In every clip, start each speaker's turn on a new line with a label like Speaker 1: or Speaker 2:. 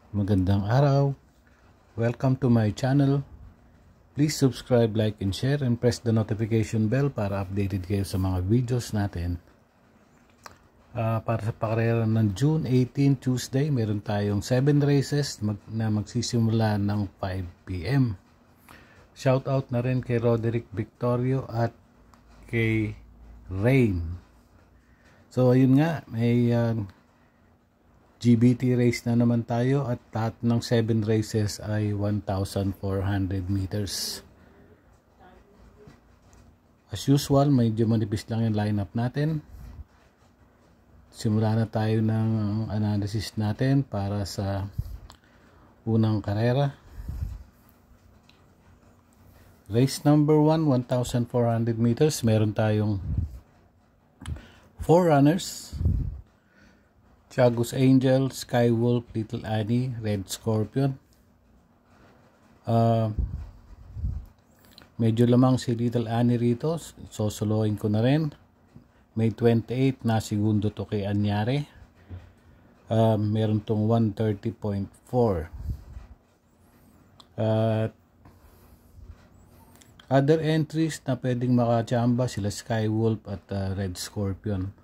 Speaker 1: Magandang araw. Welcome to my channel. Please subscribe, like, and share, and press the notification bell para updated kayo sa mga videos natin. Para sa pakarera ng June 18, Tuesday, meron tayong 7 races na magsisimula ng 5 p.m. Shoutout na rin kay Roderick Victorio at kay Rain. So ayun nga, may GBT race na naman tayo at lahat ng 7 races ay 1,400 meters. As usual, medyo manipis lang yung lineup natin. Simula na tayo ng analysis natin para sa unang karera. Race number 1, 1,400 meters. Meron tayong 4 runners. Tiago's Angel, Skywolf, Little Annie, Red Scorpion. Medyo lamang si Little Annie rito. Sosoloin ko na rin. May 28 na segundo to kay Anyare. Meron tong 130.4. Other entries na pwedeng makachamba sila Skywolf at Red Scorpion.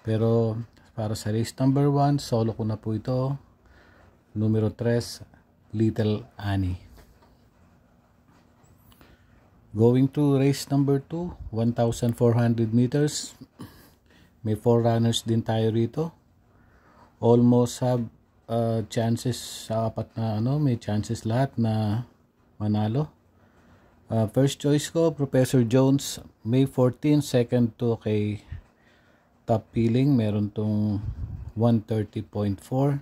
Speaker 1: Pero para sa race number 1, solo ko na po ito. Numero 3, Little Annie. Going to race number 2, 1,400 meters. May 4 runners din tayo rito. Almost have chances sa apat na may chances lahat na manalo. First choice ko, Professor Jones, May 14, second to kay Top Peeling, meron tong 130.4.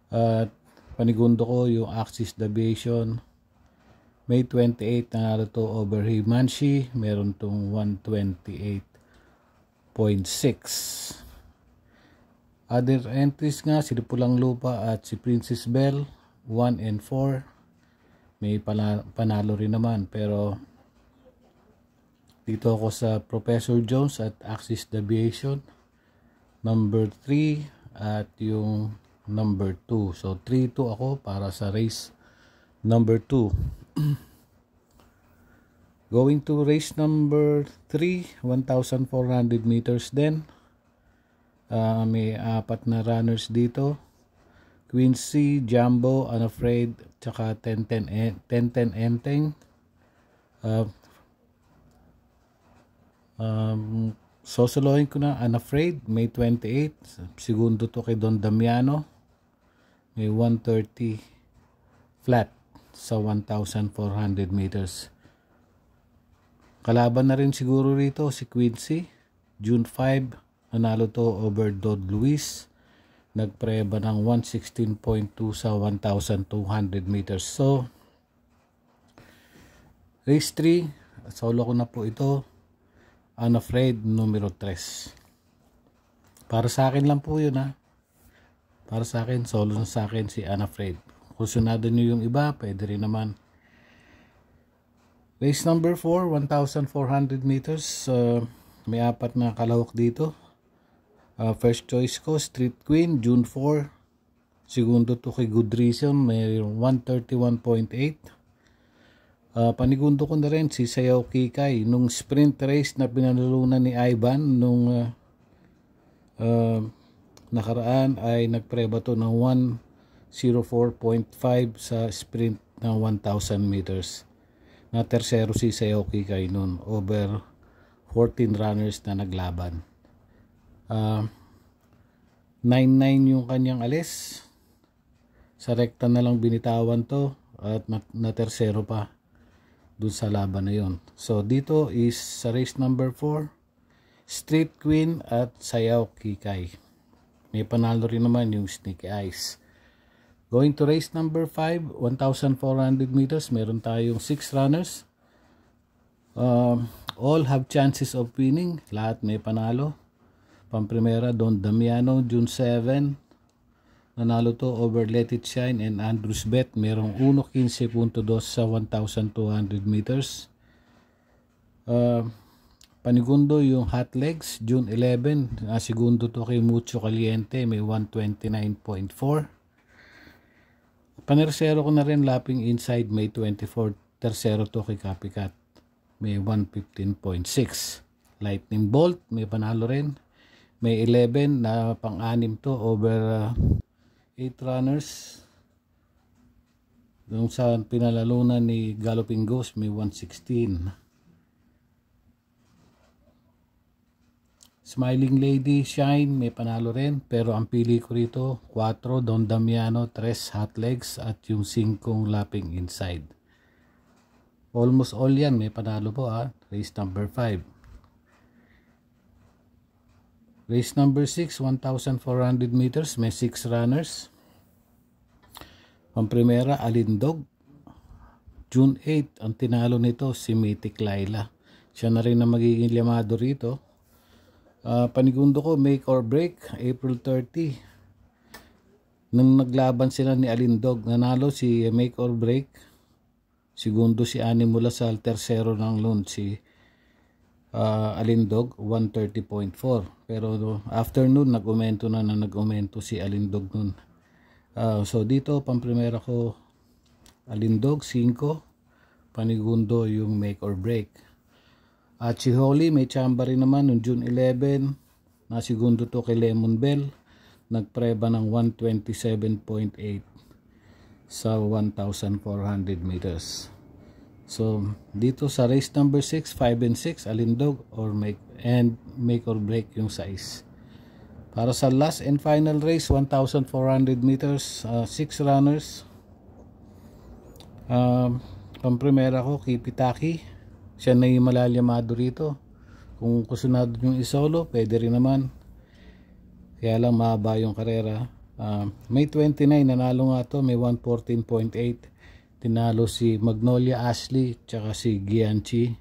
Speaker 1: At panigundo ko yung Axis Deviation, May 28 nanalo to over Himanshi, meron tong 128.6. Other entries nga, si Pulang Lupa at si Princess Belle, 1 and 4. May panalo rin naman, pero dito ako sa Professor Jones at Axis Deviation, number 3 at yung number 2. So 3-2 ako para sa race number 2. Going to race number 3, 1,400 meters din. May 4 na runners dito. Quincy, Jumbo, Unafraid, tsaka 10-10 Enteng. Sosolohin ko na Unafraid, May 28. Segundo to kay Don Damiano. May 130 flat sa 1,400 meters. Kalaban na rin siguro rito si Quincy. June 5, nanalo to over Dodd Luis. Nagpreba ng 116.2 sa 1,200 meters. So, race 3, solo ko na po ito. Unafraid, numero 3. Para sa akin lang po yun Para sa akin, solo na sa akin si Unafraid. Kung sunado nyo yung iba, pwede rin naman. Race number 4, 1,400 meters. May 4 na kalahok dito. First choice ko, Street Queen, June 4. Segundo to kay Good Reason, may 131.8. Panigundo ko na rin si Sayaw Kikay nung sprint race na pinanalunan ni Ivan nung nakaraan ay nagpreba to ng 104.5 sa sprint ng 1,000 meters. Na tersero si Sayaw Kikay nun over 14 runners na naglaban. 9-9 yung kanyang alis. Sa rekta na lang binitawan to at na tersero pa dun sa laban na yun. So dito is sa race number 4, Street Queen at Sayaw Kikay. May panalo rin naman yung Sneaky Eyes. Going to race number 5, 1,400 meters. Meron tayong 6 runners. All have chances of winning. Lahat may panalo. Pamprimera, Don Damiano, June 7. Nanalo to over Let It Shine and Andrews Bet. Merong 1.15.2 sa 1,200 meters. Panigundo yung Hot Legs, June 11. Segundo to kay Mucho Caliente, may 129.4. Panersero ko na rin lapping inside, may 24. Tercero to kay Copycat, may 115.6. Lightning Bolt, may panalo rin. May 11 na pang-anim to over 8 runners. Yung sa pinalalunan ni Galloping Ghost, may 116. Smiling Lady Shine, may panalo rin. Pero ang pili ko rito, 4 Don Damiano, 3 Hot Legs at yung 5 lapping inside. Almost all yan may panalo po Race number 5. Race number 6, 1,400 meters, may 6 runners. Pamprimera, Alindog. June 8, ang tinalo nito si Mythic Laila. Siya na rin ang magiging llamado rito. Panigundo ko, make or break, April 30. Nung naglaban sila ni Alindog, nanalo si make or break. Segundo si Animula sa tercero ng lun si Alindog, 130.4. Pero after nun, nag-umento si Alindog nun. So dito, pamprimera ko, Alindog, 5. Panigundo yung make or break. At si Holly, may chamba rin naman noong June 11. Na segundo to kay Lemon Bell. Nagpreba ng 127.8 sa 1,400 meters. So dito sa race number 6, 5 and 6, Alindog or make or break yung size. Para sa last and final race, 1,400 meters, 6 runners. Pamprimera ko, Kipitaki. Siya na yung malalyamado rito. Kung kusunado yung isolo, pwede rin naman. Kaya lang mahaba yung karera. May 29, nanalo nga to, may 114.8. Tinalo si Magnolia Ashley tsaka si Gianchi.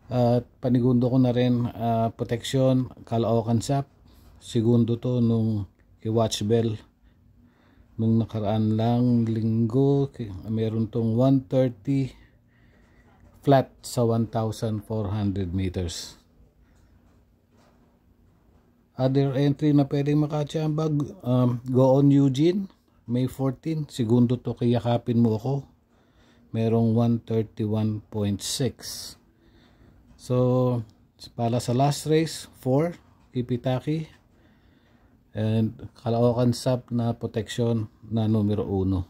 Speaker 1: At panigundo ko na rin, protection, Caloocan Sap. Segundo to nung kay Watch Bell. Nung nakaraan lang linggo, meron tong 130 flat sa 1,400 meters. Other entry na pwedeng makachambag, Go On Eugene, May 14, segundo to kay Yakapin Mo Ako, merong 131.6. So para sa last race, 4 Kipitaki and Caloocan Sap na protection na numero 1.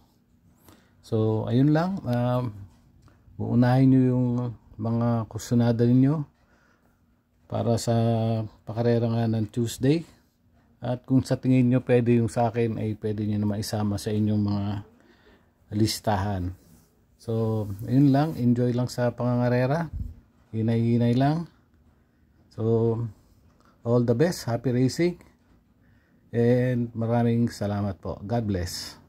Speaker 1: So ayun lang, uunahin nyo yung mga kusunada ninyo para sa pakarera nga ng Tuesday. At kung sa tingin nyo pwede yung sa akin, ay pwede nyo na maisama sa inyong mga listahan. So yun lang, enjoy lang sa pangangarera, hinay-hinay lang. So all the best, happy racing, and maraming salamat po. God bless.